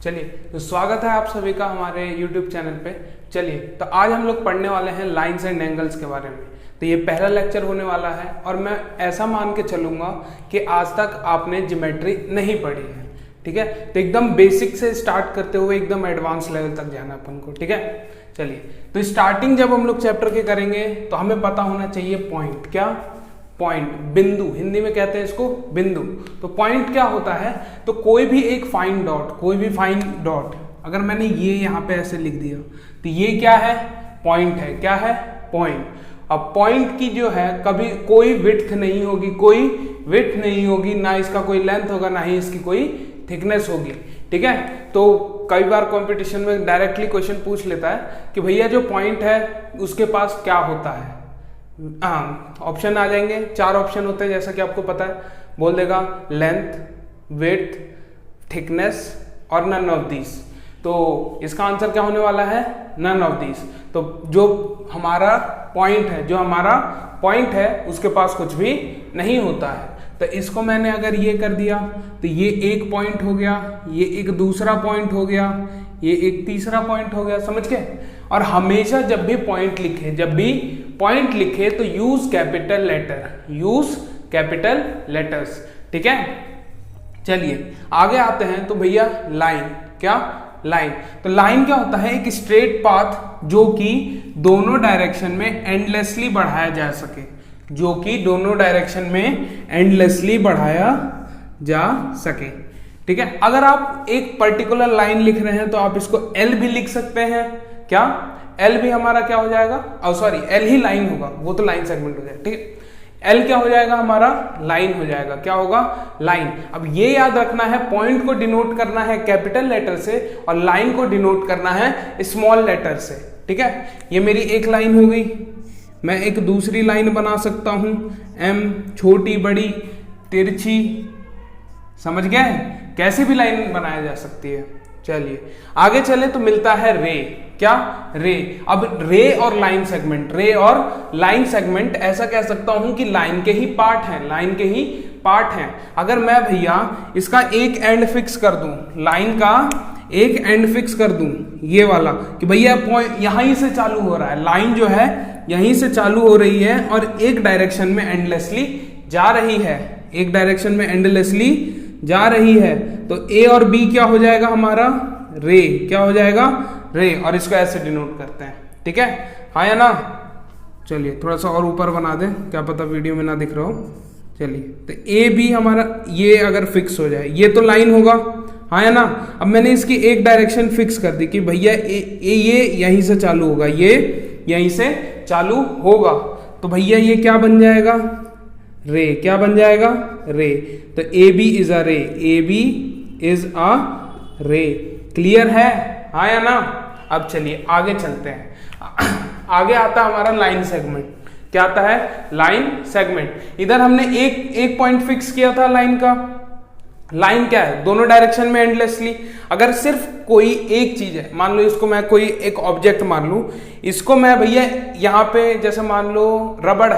चलिए तो स्वागत है आप सभी का हमारे YouTube चैनल पे। चलिए तो आज हम लोग पढ़ने वाले हैं लाइंस एंड एंगल्स के बारे में। तो ये पहला लेक्चर होने वाला है और मैं ऐसा मान के चलूंगा कि आज तक आपने ज्योमेट्री नहीं पढ़ी है, ठीक है। तो एकदम बेसिक से स्टार्ट करते हुए एकदम एडवांस लेवल तक जाना अपन को, ठीक है। चलिए तो स्टार्टिंग जब हम लोग चैप्टर के करेंगे तो हमें पता होना चाहिए पॉइंट। क्या पॉइंट? बिंदु, हिंदी में कहते हैं इसको बिंदु। तो पॉइंट क्या होता है? तो कोई भी एक फाइन डॉट, कोई भी फाइन डॉट, अगर मैंने ये यहाँ पे ऐसे लिख दिया तो ये क्या है? पॉइंट है। क्या है? पॉइंट। अब पॉइंट की जो है कभी कोई विड्थ नहीं होगी, कोई विड्थ नहीं होगी, ना इसका कोई लेंथ होगा, ना ही इसकी कोई थिकनेस होगी, ठीक है। तो कई बार कंपटीशन में डायरेक्टली क्वेश्चन पूछ लेता है कि भैया जो पॉइंट है उसके पास क्या होता है। ऑप्शन आ जाएंगे, 4 ऑप्शन होते हैं जैसा कि आपको पता है। बोल देगा लेंथ, विड्थ, थिकनेस और नन ऑफ दीज। तो इसका आंसर क्या होने वाला है? None of these. तो जो हमारा पॉइंट है उसके पास कुछ भी नहीं होता है। तो इसको मैंने अगर ये कर दिया तो ये एक पॉइंट हो गया, ये एक दूसरा पॉइंट हो गया, ये एक तीसरा पॉइंट हो गया, समझ गए। और हमेशा जब भी पॉइंट लिखे तो यूज कैपिटल लेटर्स, ठीक है। चलिए आगे आते हैं। तो भैया लाइन, क्या? लाइन। तो लाइन क्या होता है? एक स्ट्रेट पाथ जो कि दोनों डायरेक्शन में एंडलेसली बढ़ाया जा सके, ठीक है। अगर आप एक पर्टिकुलर लाइन लिख रहे हैं तो आप इसको एल भी लिख सकते हैं। क्या? एल भी हमारा क्या हो जाएगा? एल ही लाइन होगा, वो तो लाइन सेगमेंट हो जाएगा, ठीक है। एल क्या हो जाएगा? हमारा लाइन हो जाएगा। क्या होगा? लाइन। अब ये याद रखना है, पॉइंट को डिनोट करना है कैपिटल लेटर से और लाइन को डिनोट करना है स्मॉल लेटर से, ठीक है। ये मेरी एक लाइन हो गई। मैं एक दूसरी लाइन बना सकता हूं, एम, छोटी, बड़ी, तिरछी, समझ गए? कैसे भी लाइन बनाया जा सकती है। चलिए आगे चले तो मिलता है रे। क्या? रे। अब रे और लाइन सेगमेंट ऐसा कह सकता हूं कि लाइन के ही पार्ट हैं। अगर मैं भैया इसका एक एंड फिक्स कर दूं, लाइन का एक एंड फिक्स कर दूं, ये वाला, कि भैया पॉइंट यहीं से चालू हो रहा है, लाइन जो है यहीं से चालू हो रही है और एक डायरेक्शन में एंडलेसली जा रही है, तो ए और बी क्या हो जाएगा हमारा? रे। क्या हो जाएगा? रे। और इसको ऐसे डिनोट करते हैं, ठीक है। हाँ या ना? चलिए थोड़ा सा और ऊपर बना दें, क्या पता वीडियो में ना दिख रहा हो। चलिए तो ए बी हमारा ये अगर फिक्स हो जाए, ये तो लाइन होगा, हाँ या ना। अब मैंने इसकी एक डायरेक्शन फिक्स कर दी कि भैया ये यहीं से चालू होगा, ये यहीं से चालू होगा, तो भैया ये क्या बन जाएगा? रे। क्या बन जाएगा? रे। तो ए बी इज अ रे। क्लियर है? हाँ या ना? अब चलिए आगे चलते हैं। आगे आता है हमारा लाइन सेगमेंट। क्या आता है? Line segment. इधर हमने एक पॉइंट फिक्स किया था लाइन का। लाइन क्या है? दोनों डायरेक्शन में एंडलेसली। अगर सिर्फ कोई एक चीज है, मान लो इसको मैं कोई एक ऑब्जेक्ट मान लू, इसको मैं भैया यहाँ पे जैसे मान लो रबड़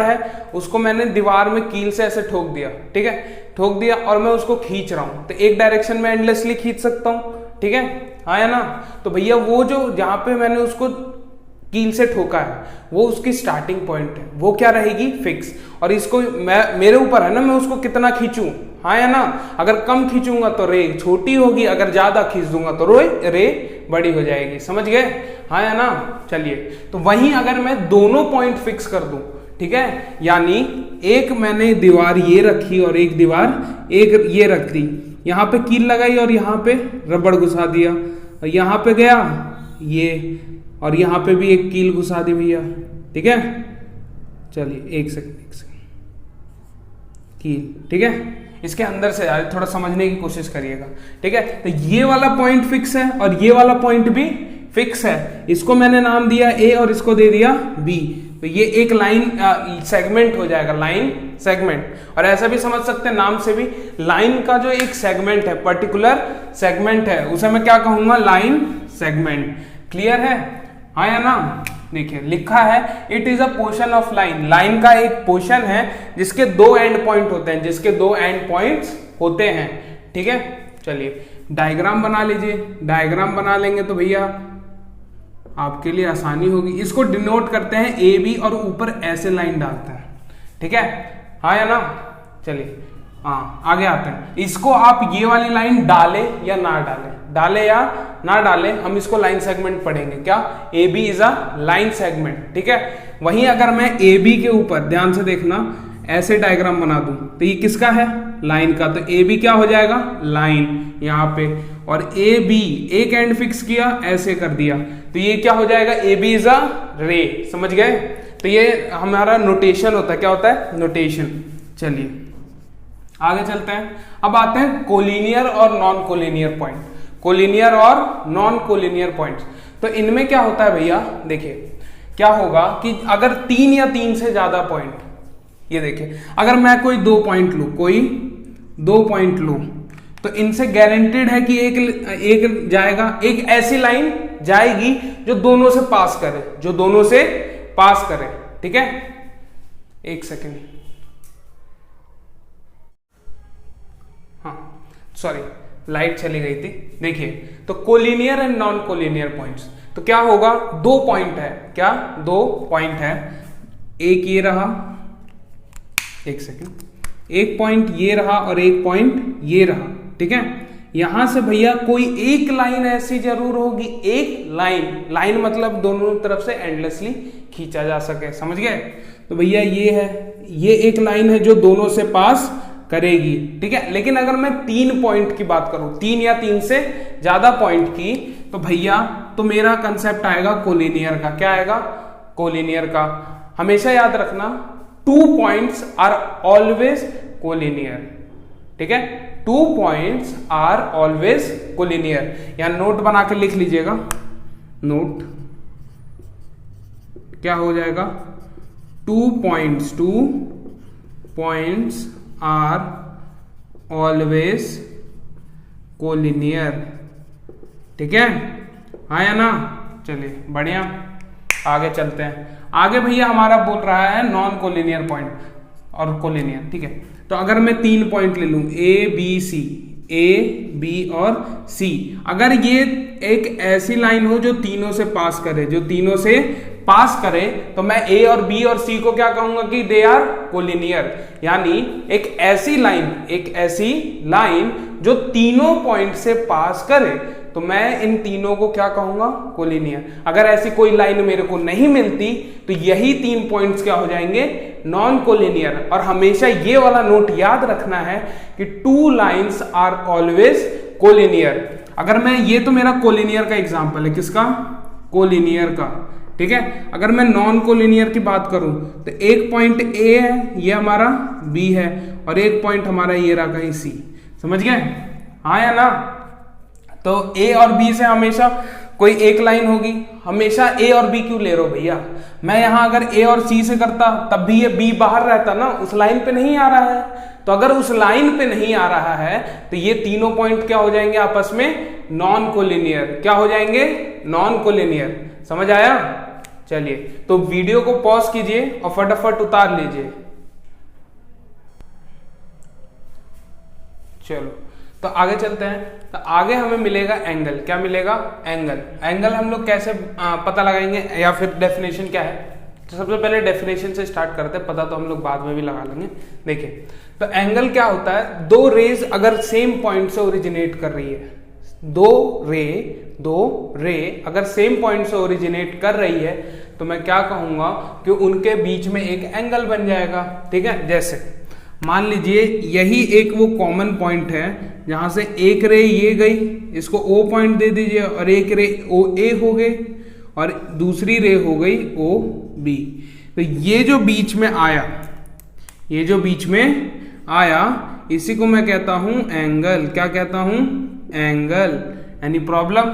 है, उसको मैंने दीवार में कील से ऐसे ठोक दिया, ठीक है, ठोक दिया और मैं उसको खींच रहा हूं, तो एक डायरेक्शन में एंडलेसली खींच सकता हूं, ठीक है। हाँ या ना? तो भैया वो जो जहां पे मैंने उसको कील से ठोका है वो उसकी स्टार्टिंग पॉइंट है, वो क्या रहेगी? फिक्स। और इसको मेरे ऊपर है ना, मैं उसको कितना खींचूं, हाँ या ना। अगर कम खींचूंगा तो रे छोटी होगी, अगर ज्यादा खींच दूंगा तो रे बड़ी हो जाएगी, समझ गए? हाँ या ना? चलिए तो वहीं अगर मैं दोनों पॉइंट फिक्स कर दूं, ठीक है, यानी एक मैंने दीवार ये रखी और एक दीवार ये रख दी, यहां पे कील लगाई और यहां पे रबड़ घुसा दिया, और यहां पे गया ये और यहां पे भी एक कील घुसा दी भैया, ठीक है। चलिए एक सेकंड, कील, ठीक है। इसके अंदर से थोड़ा समझने की कोशिश करिएगा, ठीक है। तो ये वाला पॉइंट फिक्स है और ये वाला पॉइंट भी फिक्स है। इसको मैंने नाम दिया ए और इसको दे दिया बी, तो ये एक लाइन सेगमेंट हो जाएगा, लाइन सेगमेंट। और ऐसा भी समझ सकते हैं नाम से भी, लाइन का जो एक सेगमेंट है, पर्टिकुलर सेगमेंट है, उसे मैं क्या कहूंगा? Line segment. क्लियर है? हाँ या ना? देखिए लिखा है it is a portion of line. Line का एक पोर्शन है जिसके 2 एंड पॉइंट होते हैं, ठीक है। चलिए डायग्राम बना लीजिए। डायग्राम बना लेंगे तो भैया आपके लिए आसानी होगी। इसको डिनोट करते हैं ए बी और ऊपर ऐसे लाइन डालते हैं, ठीक है, हाँ या ना। चलिए हाँ आगे आते हैं। इसको आप ये वाली लाइन डाले या ना डाले, डाले या ना डाले, हम इसको लाइन सेगमेंट पढ़ेंगे। क्या A B is a line segment, ठीक है। वहीं अगर मैं ए बी के ऊपर ध्यान से देखना ऐसे डायग्राम बना दूं तो ये किसका है, लाइन का। तो ए बी क्या हो जाएगा, लाइन यहाँ पे, और ए बी एक एंड फिक्स किया ऐसे कर दिया तो ये क्या हो जाएगा, ए बी इज अ रे। समझ गए। तो ये हमारा नोटेशन होता है, क्या होता है, नोटेशन। चलिए आगे चलते हैं। अब आते हैं कोलिनियर और नॉन कोलिनियर पॉइंट। कोलिनियर और नॉन कोलिनियर पॉइंट्स, तो इनमें क्या होता है भैया, देखिए क्या होगा कि अगर 3 या 3 से ज्यादा पॉइंट, ये देखिए अगर मैं कोई 2 पॉइंट लूं, कोई 2 पॉइंट लूं तो इनसे गारंटेड है कि एक जाएगा, एक ऐसी लाइन जाएगी जो दोनों से पास करे, जो दोनों से पास करे, ठीक है। एक सेकेंड, हाँ सॉरी लाइट चली गई थी। देखिए तो collinear and non collinear points, तो क्या होगा, 2 पॉइंट है, क्या 2 पॉइंट है, एक ये रहा, एक सेकेंड, एक पॉइंट ये रहा और एक पॉइंट ये रहा, ठीक है। यहां से भैया कोई एक लाइन ऐसी जरूर होगी, एक लाइन, लाइन मतलब दोनों तरफ से एंडलेसली खींचा जा सके, समझ गए। तो भैया ये है, ये एक लाइन है जो दोनों से पास करेगी, ठीक है। लेकिन अगर मैं 3 पॉइंट की बात करूं, 3 या 3 से ज्यादा पॉइंट की, तो भैया तो मेरा कंसेप्ट आएगा कोलिनियर का। क्या आएगा, कोलिनियर का। हमेशा याद रखना 2 पॉइंट्स आर ऑलवेज कोलिनियर, ठीक है। 2 पॉइंट्स आर ऑलवेज कोलिनियर। यहां नोट बना के लिख लीजिएगा, नोट क्या हो जाएगा, 2 पॉइंट्स आर ऑलवेज कोलिनियर, ठीक है, हाँ या ना। चलिए बढ़िया, आगे चलते हैं। आगे भैया हमारा बोल रहा है नॉन कोलिनियर पॉइंट और कोलिनियर, ठीक है। तो अगर मैं 3 पॉइंट ले लूं, A B C, A B और सी, अगर ये एक ऐसी लाइन हो जो तीनों से पास करे, जो तीनों से पास करे, तो मैं ए और बी और सी को क्या कहूंगा कि दे आर कोलिनियर। यानी एक ऐसी लाइन जो तीनों पॉइंट से पास करे, तो मैं इन तीनों को क्या कहूंगा, कोलिनियर। अगर ऐसी कोई लाइन मेरे को नहीं मिलती तो यही 3 पॉइंट्स क्या हो जाएंगे, नॉन कोलिनियर। और हमेशा ये वाला नोट याद रखना है कि 2 लाइन्स आर ऑलवेज कोलिनियर। अगर मैं, ये तो मेरा कोलिनियर का एग्जांपल है, किसका, कोलिनियर का, ठीक है। अगर मैं नॉन कोलिनियर की बात करूं तो एक पॉइंट ए है, ये हमारा बी है, और एक पॉइंट हमारा ये रहा कहीं सी, समझ गए, हाँ या ना। तो ए और बी से हमेशा कोई एक लाइन होगी। हमेशा ए और बी क्यों ले रहे हो भैया, मैं यहां अगर ए और सी से करता तब भी ये बी बाहर रहता ना, उस लाइन पे नहीं आ रहा है। तो अगर उस लाइन पे नहीं आ रहा है तो ये तीनों पॉइंट क्या हो जाएंगे आपस में, नॉन कोलिनियर। क्या हो जाएंगे, नॉन कोलिनियर। समझ आया। चलिए तो वीडियो को पॉज कीजिए और फटाफट उतार लीजिए। चलो तो आगे चलते हैं। तो आगे हमें मिलेगा एंगल। क्या मिलेगा, एंगल। एंगल हम लोग कैसे पता लगाएंगे, या फिर डेफिनेशन क्या है। तो सबसे पहले डेफिनेशन से स्टार्ट करते हैं, पता तो हम लोग बाद में भी लगा लेंगे। देखिए तो एंगल क्या होता है, 2 रेज अगर सेम पॉइंट से ओरिजिनेट कर रही है, 2 रे अगर सेम पॉइंट से ओरिजिनेट कर रही है, तो मैं क्या कहूंगा कि उनके बीच में एक एंगल बन जाएगा, ठीक है। जैसे मान लीजिए यही एक वो कॉमन पॉइंट है जहां से एक रे ये गई, इसको O पॉइंट दे दीजिए, और एक रे OA हो गई और दूसरी रे हो गई OB। तो ये जो बीच में आया, ये जो बीच में आया, इसी को मैं कहता हूं एंगल। क्या कहता हूं, एंगल। एनी प्रॉब्लम,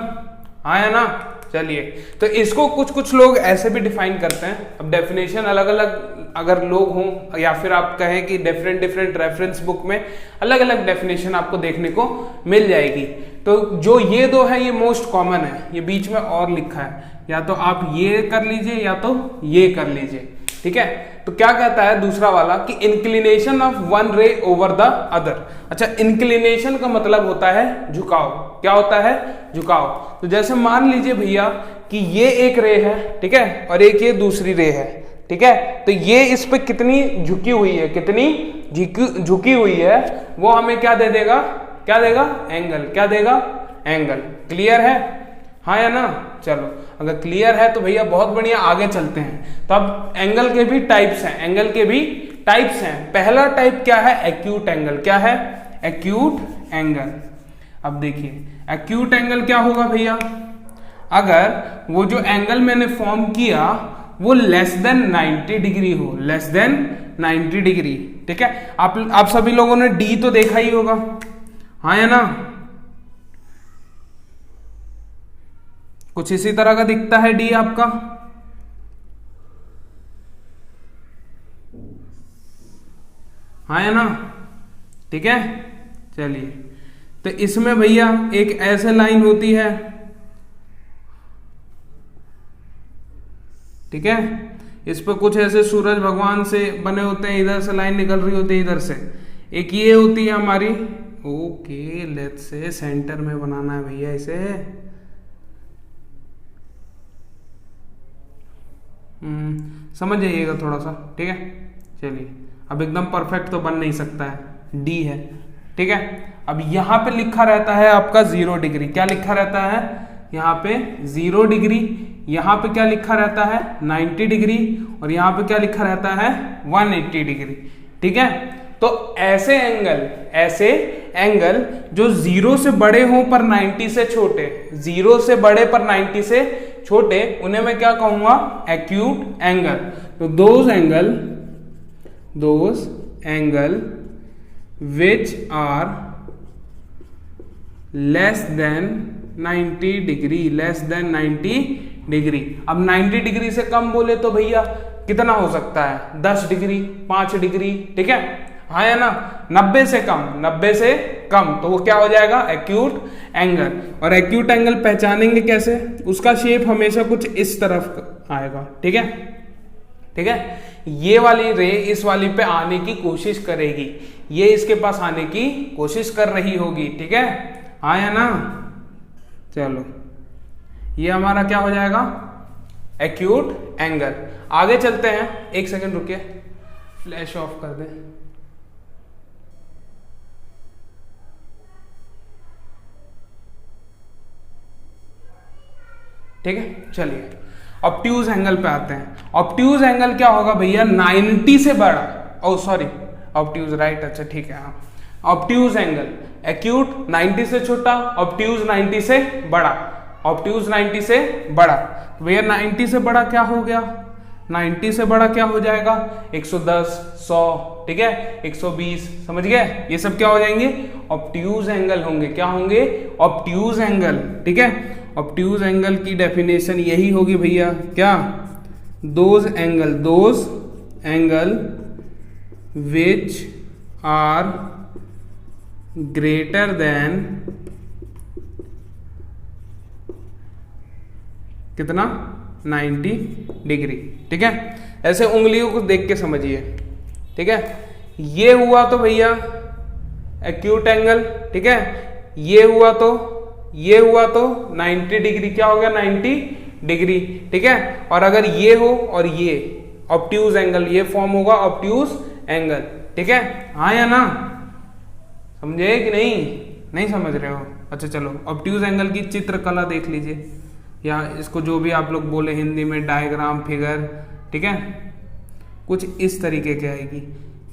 आया ना। चलिए तो इसको कुछ लोग ऐसे भी डिफाइन करते हैं। अब डेफिनेशन अलग अलग अगर लोग हों, या फिर आप कहें कि डिफरेंट रेफरेंस बुक में अलग अलग डेफिनेशन आपको देखने को मिल जाएगी। तो जो ये 2 है ये मोस्ट कॉमन है, ये बीच में और लिखा है, या तो आप ये कर लीजिए या तो ये कर लीजिए। ठीक है। तो क्या कहता है दूसरा वाला कि इंक्लिनेशन ऑफ वन रे ओवर द अदर। अच्छा, इंक्लिनेशन का मतलब होता है झुकाव। क्या होता है? झुकाव। तो जैसे मान लीजिए भैया कि ये एक रे है, ठीक है, और एक ये दूसरी रे है, ठीक है। तो ये इस पे कितनी झुकी हुई है, कितनी झुकी हुई है, वो हमें क्या दे देगा? क्या देगा? एंगल। क्या देगा? एंगल। क्लियर है? हाँ या ना? चलो, अगर क्लियर है तो भैया बहुत बढ़िया, आगे चलते हैं। तो अब एंगल के भी टाइप्स हैं, एंगल के भी टाइप्स हैं। पहला टाइप क्या है? Acute angle. क्या है? Acute angle. अब देखिए एक्यूट एंगल क्या होगा भैया? अगर वो जो एंगल मैंने फॉर्म किया वो लेस देन 90 डिग्री हो, लेस देन 90 डिग्री, ठीक है। आप सभी लोगों ने डी तो देखा ही होगा, हाँ या ना? कुछ इसी तरह का दिखता है डी आपका, हाँ या ना? ठीक है, चलिए। तो इसमें भैया एक ऐसे लाइन होती है, ठीक है, इस पर कुछ ऐसे सूरज भगवान से बने होते हैं, इधर से लाइन निकल रही होती है, इधर से। एक ये होती है हमारी, ओके, लेट्स से सेंटर में बनाना है भैया इसे। समझ जाइएगा थोड़ा सा, ठीक है। चलिए, अब एकदम परफेक्ट तो बन नहीं सकता है, डी है, ठीक है। अब यहां पे लिखा रहता है आपका 0 डिग्री। क्या लिखा रहता है? यहाँ पे 0 डिग्री। यहाँ पे क्या लिखा रहता है? 90 डिग्री। और यहाँ पे क्या लिखा रहता है? 180 डिग्री, ठीक है। तो ऐसे एंगल जो 0 से बड़े हों पर 90 से छोटे, 0 से बड़े पर 90 से छोटे, उन्हें मैं क्या कहूंगा? Acute angle. तो those angle which are less than 90 degree, less than 90 degree. अब 90 डिग्री से कम बोले तो भैया कितना हो सकता है? 10 डिग्री, 5 डिग्री, ठीक है, हाँ या ना? 90 से कम, तो वो क्या हो जाएगा? Acute angle. और एक्यूट एंगल पहचानेंगे कैसे? उसका शेप हमेशा कुछ इस तरफ आएगा, ठीक है, ठीक है। ये वाली रे इस वाली पे आने की कोशिश करेगी, ये इसके पास आने की कोशिश कर रही होगी, ठीक है, हाँ या ना? चलो, ये हमारा क्या हो जाएगा? Acute angle. आगे चलते हैं, एक सेकंड रुकिए, फ्लैश ऑफ कर दें। ठीक है, चलिए ऑब्ट्यूज एंगल पे आते हैं। ऑब्ट्यूज एंगल क्या होगा भैया? 90 से बड़ा, ओ सॉरी, ऑब्ट्यूज राइट, अच्छा ठीक है, हाँ। ऑब्ट्यूज एंगल, एक्यूट 90 से छोटा, ऑब्ट्यूज 90 से बड़ा, ऑब्ट्यूज 90 से बड़ा। तो भैया 90 से बड़ा क्या हो गया? 90 से बड़ा क्या हो जाएगा? 110, 100, ठीक है, 120, समझ गए? ये सब क्या हो जाएंगे? ऑब्ट्यूज एंगल होंगे। क्या होंगे? ऑब्ट्यूज एंगल, ठीक है। ऑब्ट्यूज एंगल की डेफिनेशन यही होगी भैया, क्या? Those angle which are greater than कितना? 90 डिग्री, ठीक है। ऐसे उंगलियों को देख के समझिए, ठीक है। ये हुआ तो भैया एक्यूट एंगल, ठीक है। ये हुआ तो 90 डिग्री, क्या हो गया? 90 डिग्री, ठीक है। और अगर ये हो और ये ऑब्ट्यूज एंगल, ये फॉर्म होगा ऑब्ट्यूज एंगल, ठीक है, हाँ या ना? समझे कि नहीं समझ रहे हो? अच्छा चलो, ऑब्ट्यूज एंगल की चित्रकला देख लीजिए, या इसको जो भी आप लोग बोले हिंदी में, डायग्राम, फिगर, ठीक है, कुछ इस तरीके की आएगी।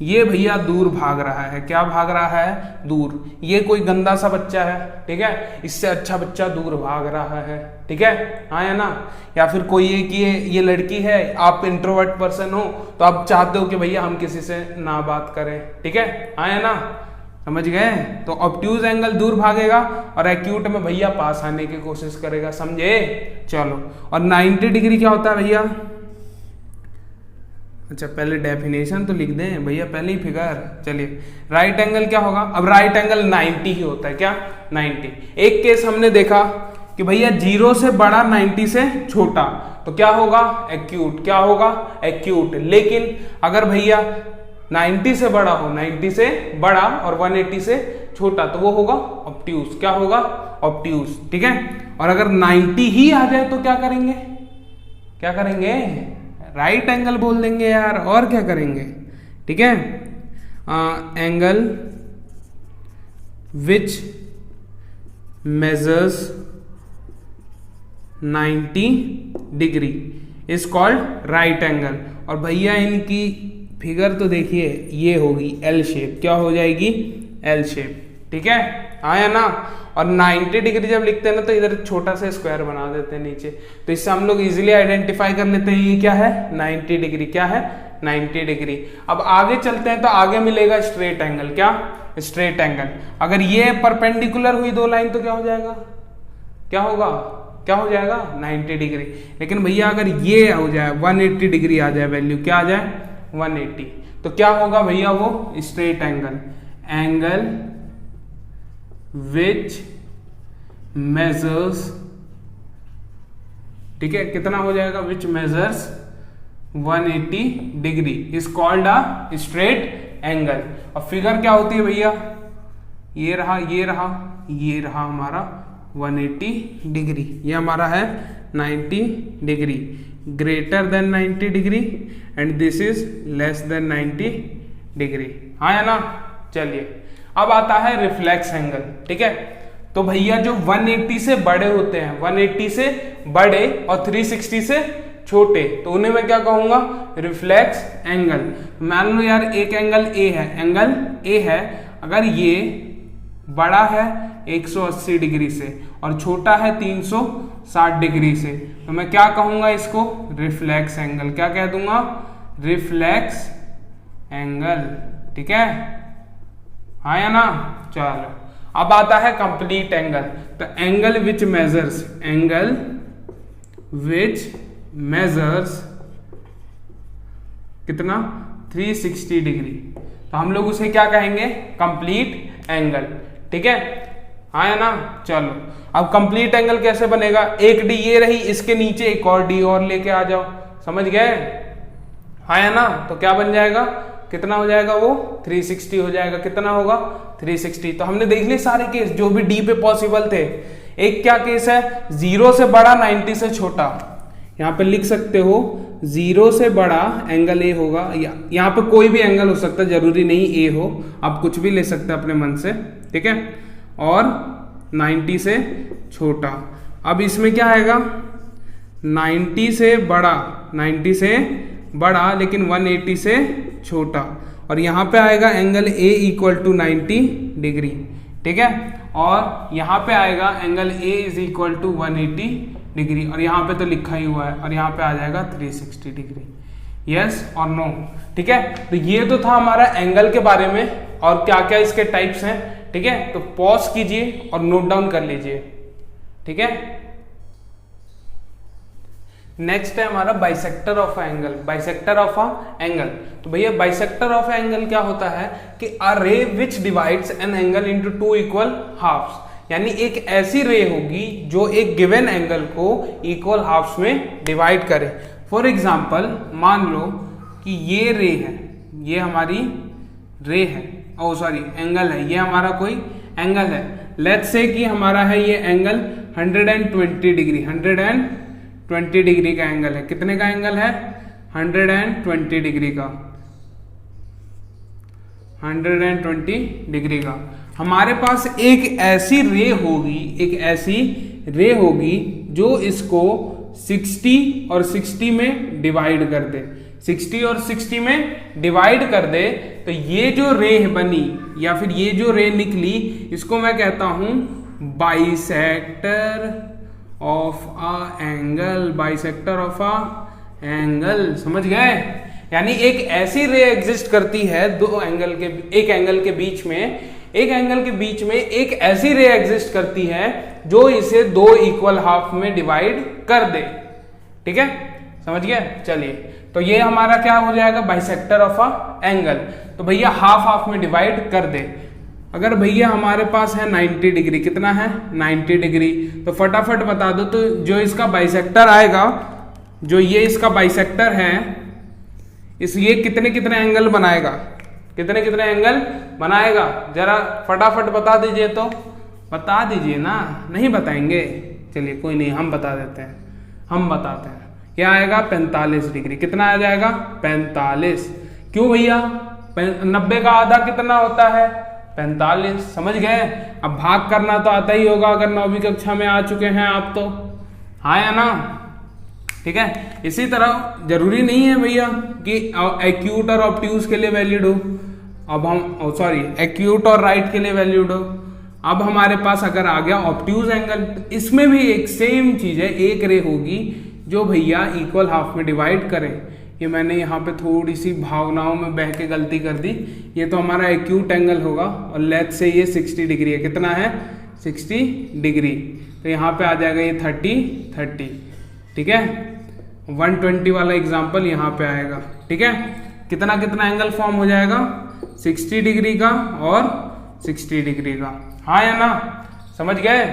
ये भैया दूर भाग रहा है। क्या भाग रहा है? दूर। ये कोई गंदा सा बच्चा है, ठीक है, इससे अच्छा बच्चा दूर भाग रहा है, ठीक है, हाँ या ना? या फिर कोई एक ये लड़की है, आप इंट्रोवर्ट पर्सन हो तो आप चाहते हो कि भैया हम किसी से ना बात करें, ठीक है, हाँ या ना? समझ गए? तो ऑब्ट्यूज एंगल दूर भागेगा और एक्यूट में भैया पास आने की कोशिश करेगा, समझे? चलो, और 90 डिग्री क्या होता है भैया? अच्छा पहले डेफिनेशन तो लिख दें भैया, पहले ही फिगर। चलिए, राइट एंगल क्या होगा? अब राइट एंगल 90 ही होता है। क्या? 90। एक केस हमने देखा कि भैया 0 से बड़ा 90 से छोटा, तो क्या होगा, एक्यूट। क्या होगा, एक्यूट। लेकिन अगर भैया 90 से बड़ा हो, 90 से बड़ा और 180 से छोटा, तो वो होगा ऑब्ट्यूज। क्या होगा, ऑब्ट्यूज। ठीक है। और अगर 90 ही आ जाए तो क्या करेंगे, क्या करेंगे, राइट एंगल बोल देंगे यार, और क्या करेंगे। ठीक है। Angle which measures 90 degree is called right angle. और भैया इनकी फिगर तो देखिए, ये होगी एल शेप। क्या हो जाएगी, एल शेप। ठीक है, आया ना। और 90 डिग्री जब लिखते हैं ना तो इधर छोटा सा स्क्वायर बना देते हैं नीचे, तो इससे हम लोग इजीली आइडेंटिफाई कर लेते हैं ये क्या है, 90 डिग्री। क्या है, 90 डिग्री। अब आगे चलते हैं तो आगे मिलेगा स्ट्रेट एंगल। क्या, स्ट्रेट एंगल। अगर ये परपेंडिकुलर हुई दो लाइन तो क्या हो जाएगा, क्या होगा, क्या हो जाएगा, 90 डिग्री। लेकिन भैया अगर ये हो जाए 180 डिग्री आ जाए वैल्यू, क्या आ जाए, 180, तो क्या होगा भैया, वो straight angle. Angle which measures, ठीक है, कितना हो जाएगा, विच measures 180 degree is called a straight angle. और फिगर क्या होती है भैया, ये रहा, ये रहा, ये रहा हमारा 180 डिग्री, ये हमारा है 90 degree, greater than 90 degree and this is less than 90 degree. हाँ है ना। चलिए अब आता है रिफ्लेक्स एंगल। ठीक है। तो भैया जो 180 से बड़े होते हैं, 180 से बड़े और 360 से छोटे, तो उन्हें मैं क्या कहूंगा, रिफ्लेक्स एंगल। मान लो यार एक एंगल ए है, एंगल ए है, अगर ये बड़ा है 180 डिग्री से और छोटा है 360 डिग्री से, तो मैं क्या कहूंगा इसको, रिफ्लेक्स एंगल। क्या कह दूंगा, रिफ्लेक्स एंगल। ठीक है, हाँ या ना। चलो अब आता है कंप्लीट एंगल। तो angle which measures, angle which measures कितना, 360 डिग्री, तो हम लोग उसे क्या कहेंगे, कंप्लीट एंगल। ठीक है, हाँ या ना। चलो अब कंप्लीट एंगल कैसे बनेगा, एक डी ये रही, इसके नीचे एक और डी और लेके आ जाओ, समझ गए, हाँ या ना। तो क्या बन जाएगा, कितना हो जाएगा, वो 360 हो जाएगा। कितना होगा, 360। तो हमने देख लिए सारे केस जो भी डी पे पॉसिबल थे। एक क्या केस है, 0 से बड़ा 90 से छोटा, यहाँ पे लिख सकते हो 0 से बड़ा एंगल ए होगा, या यहाँ पे कोई भी एंगल हो सकता है, जरूरी नहीं ए हो, आप कुछ भी ले सकते हैं अपने मन से। ठीक है। और 90 से छोटा। अब इसमें क्या आएगा, 90 से बड़ा, 90 से बड़ा लेकिन 180 से छोटा, और यहां पे आएगा angle A equal to 90 degree. ठीक है। और यहां पे आएगा angle A is equal to 180 degree, और यहां पे तो लिखा ही हुआ है, और यहां पे आ जाएगा 360 डिग्री। यस और नो। ठीक है। तो ये तो था हमारा एंगल के बारे में, और क्या क्या इसके टाइप्स हैं। ठीक है। तो पॉज कीजिए और नोट डाउन कर लीजिए। ठीक है। नेक्स्ट है हमारा bisector of angle. Bisector of a angle, तो भैया बाइसेक्टर ऑफ एंगल क्या होता है कि a ray which divides an angle into 2 equal halves, यानी एक ऐसी रे होगी जो एक गिवन एंगल को इक्वल हाफ्स में डिवाइड करे। फॉर एग्जांपल मान लो कि ये रे है, ये हमारी रे है, ओ सॉरी एंगल है, ये हमारा कोई एंगल है। लेट्स से कि हमारा है ये एंगल 120 डिग्री, 120 डिग्री का एंगल है। कितने का एंगल है, 120 डिग्री का, 120 डिग्री का। हमारे पास एक ऐसी रे होगी, एक ऐसी रे होगी जो इसको 60 और 60 में डिवाइड कर दे, 60 और 60 में डिवाइड कर दे। तो ये जो रे बनी या फिर ये जो रे निकली, इसको मैं कहता हूं bisector of a angle, bisector of a angle. समझ गए। यानी एक ऐसी रे एग्जिस्ट करती है दो एंगल के, एक एंगल के बीच में, एक एंगल के बीच में एक ऐसी रे एग्जिस्ट करती है जो इसे 2 इक्वल हाफ में डिवाइड कर दे। ठीक है, समझ गए। चलिए, तो ये हमारा क्या हो जाएगा, बाइसेक्टर ऑफ अ एंगल। तो भैया हाफ हाफ में डिवाइड कर दे। अगर भैया हमारे पास है 90 डिग्री, कितना है 90 डिग्री, तो फटाफट बता दो, तो जो इसका बाइसेक्टर आएगा जो ये इसका बाइसेक्टर है, ये कितने कितने एंगल बनाएगा, कितने कितने एंगल बनाएगा, जरा फटाफट बता दीजिए। तो बता दीजिए ना, नहीं बताएंगे, चलिए कोई नहीं, हम बता देते हैं, हम बताते हैं। क्या आएगा? 45 डिग्री। कितना आ जाएगा? 45। क्यों भैया? 90 का आधा कितना होता है? 45। समझ गए? अब भाग करना तो आता ही होगा अगर 9वीं कक्षा में आ चुके हैं आप तो, हाँ या ना? ठीक है। इसी तरह जरूरी नहीं है भैया कि एक्यूट और ऑब्ट्यूज के लिए वैलिड हो। अब हम एक्यूट और राइट के लिए वैलिड हो। अब हमारे पास अगर आ गया ऑब्ट्यूज एंगल, इसमें भी एक सेम चीज है, एक रे होगी जो भैया इक्वल हाफ में डिवाइड करें। ये मैंने यहाँ पे थोड़ी सी भावनाओं में बह के गलती कर दी। ये तो हमारा एक्यूट एंगल होगा और लेट से ये 60 डिग्री है। कितना है? 60 डिग्री। तो यहाँ पे आ जाएगा ये 30। ठीक है। 120 वाला एग्जाम्पल यहाँ पे आएगा। ठीक है। कितना कितना एंगल फॉर्म हो जाएगा? 60 डिग्री का और 60 डिग्री का, हाँ या ना? समझ गए?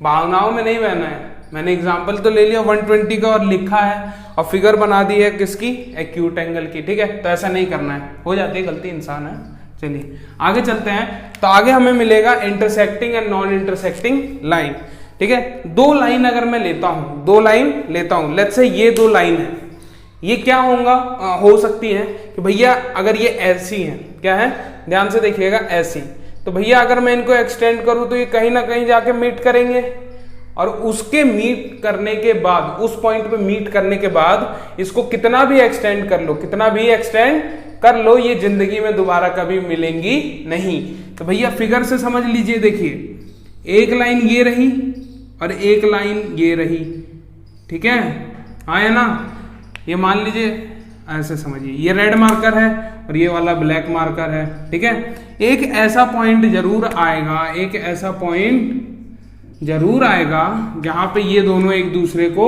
भावनाओं में नहीं बहना है। मैंने एग्जाम्पल तो ले लिया 120 का और लिखा है और फिगर बना दी है किसकी? एक्यूट एंगल की। ठीक है। तो ऐसा नहीं करना है, हो जाती है गलती, इंसान है। चलिए आगे चलते हैं। तो आगे हमें मिलेगा intersecting and non intersecting line. ठीक है। दो लाइन अगर मैं लेता हूं, दो लाइन लेता हूं, लेट्स से ये दो लाइन है, ये क्या होगा? हो सकती है कि भैया अगर ये ऐसी है, क्या है? ध्यान से देखिएगा, ऐसी। तो भैया अगर मैं इनको एक्सटेंड करूं तो ये कहीं ना कहीं जाके मीट करेंगे, और उसके मीट करने के बाद, उस पॉइंट पे मीट करने के बाद इसको कितना भी एक्सटेंड कर लो, कितना भी एक्सटेंड कर लो, ये जिंदगी में दोबारा कभी मिलेंगी नहीं। तो भैया फिगर से समझ लीजिए, देखिए एक लाइन ये रही और एक लाइन ये रही। ठीक है, हाँ है ना? ये मान लीजिए, ऐसे समझिए, ये रेड मार्कर है और ये वाला ब्लैक मार्कर है। ठीक है। एक ऐसा पॉइंट जरूर आएगा, एक ऐसा पॉइंट जरूर आएगा जहां पे ये दोनों एक दूसरे को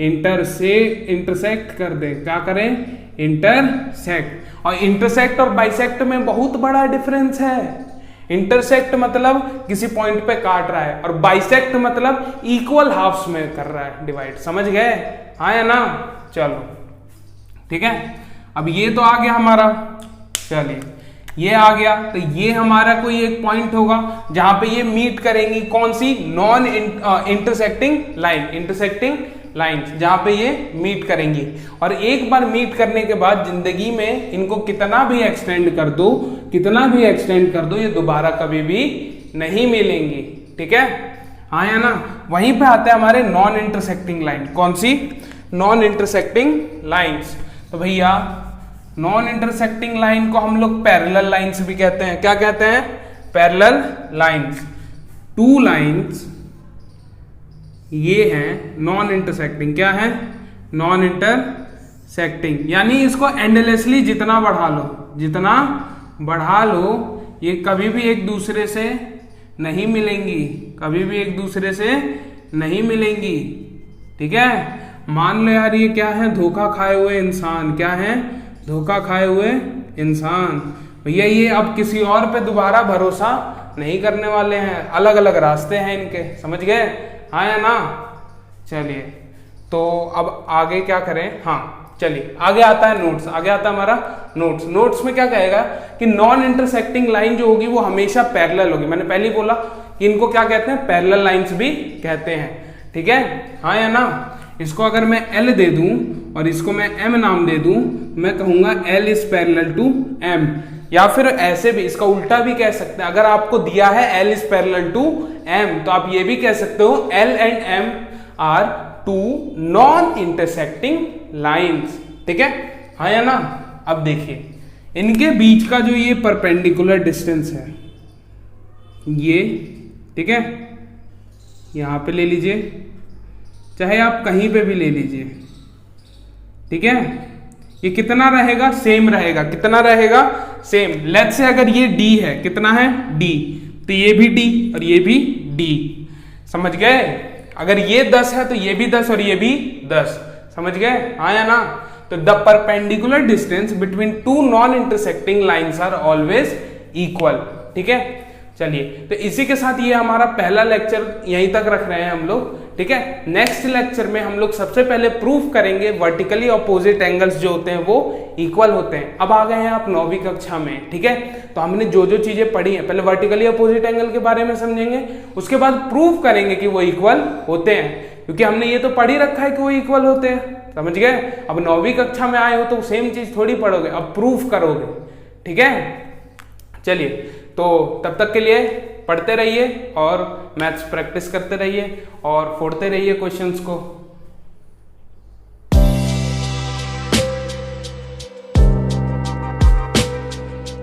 इंटरसेक्ट कर दे। क्या करें? इंटरसेक्ट। और इंटरसेक्ट और बाइसेक्ट में बहुत बड़ा डिफरेंस है। इंटरसेक्ट मतलब किसी पॉइंट पे काट रहा है और बाइसेक्ट मतलब इक्वल हाफ्स में कर रहा है डिवाइड। समझ गए? हाँ या ना? चलो ठीक है। अब ये तो आ गया हमारा, चलिए ये आ गया। तो ये हमारा कोई एक पॉइंट होगा जहां पे ये मीट करेंगी, कौन सी? Non intersecting line, intersecting line जहां पे ये मीट करेंगी। और एक बार मीट करने के बाद जिंदगी में इनको कितना भी एक्सटेंड कर दो, कितना भी एक्सटेंड कर दो, ये दोबारा कभी भी नहीं मिलेंगी। ठीक है, हाँ या ना? वहीं पे आते हैं हमारे नॉन इंटरसेक्टिंग लाइन। कौन सी? Non intersecting lines. तो भैया नॉन इंटरसेक्टिंग लाइन को हम लोग पैरेलल लाइंस भी कहते हैं। क्या कहते हैं? Parallel lines. टू लाइंस ये हैं नॉन इंटरसेक्टिंग। क्या है? Non intersecting. यानी इसको एंडलेसली जितना बढ़ा लो, जितना बढ़ा लो, ये कभी भी एक दूसरे से नहीं मिलेंगी, कभी भी एक दूसरे से नहीं मिलेंगी। ठीक है। मान लो यार ये क्या है? धोखा खाए हुए इंसान। क्या है? धोखा खाए हुए इंसान। भैया ये अब किसी और पे दोबारा भरोसा नहीं करने वाले हैं, अलग अलग रास्ते हैं इनके। समझ गए? हाँ या ना? चलिए तो अब आगे क्या करें? हाँ चलिए आगे आता है नोट्स। आगे आता है हमारा नोट्स। नोट्स में क्या कहेगा कि नॉन इंटरसेक्टिंग लाइन जो होगी वो हमेशा पैरेलल होगी। मैंने पहले ही बोला कि इनको क्या कहते हैं? पैरेलल लाइंस भी कहते हैं। ठीक है, हाँ या ना? इसको अगर मैं L दे दूं और इसको मैं M नाम दे दूं, मैं कहूंगा L is parallel to M। या फिर ऐसे भी इसका उल्टा भी कह सकते हैं। अगर आपको दिया है L is parallel to M, तो आप ये भी कह सकते हो L and M are two non intersecting lines. ठीक है, हाँ या ना? अब देखिए इनके बीच का जो ये परपेंडिकुलर डिस्टेंस है ये, ठीक है, यहां पे ले लीजिए, चाहे आप कहीं पे भी ले लीजिए। ठीक है, ये कितना रहेगा? सेम रहेगा। कितना रहेगा? सेम। लेट्स से अगर ये D है, कितना है? D, तो ये भी D और ये भी D। समझ गए? अगर ये 10 है तो ये भी 10 और ये भी 10। समझ गए? हाँ या ना? तो the perpendicular distance between two non intersecting lines are always equal. ठीक है, चलिए तो इसी के साथ ये हमारा पहला लेक्चर यहीं तक रख रहे हैं हम लोग। ठीक है। नेक्स्ट लेक्चर में हम लोग सबसे पहले प्रूफ करेंगे वर्टिकली अपोजिट एंगल्स जो होते हैं वो इक्वल होते हैं। अब आ गए हैं आप 9वीं कक्षा में, ठीक है। तो हमने जो जो चीजें पढ़ी हैं, पहले वर्टिकली अपोजिट एंगल के बारे में समझेंगे, उसके बाद प्रूफ करेंगे कि वो इक्वल होते हैं, क्योंकि हमने ये तो पढ़ ही रखा है कि वो इक्वल होते हैं, समझ गए। अब 9वीं कक्षा में आए हो तो सेम चीज थोड़ी पढ़ोगे, अब प्रूफ करोगे, ठीक है। चलिए, तो तब तक के लिए पढ़ते रहिए और मैथ्स प्रैक्टिस करते रहिए और फोड़ते रहिए क्वेश्चंस को।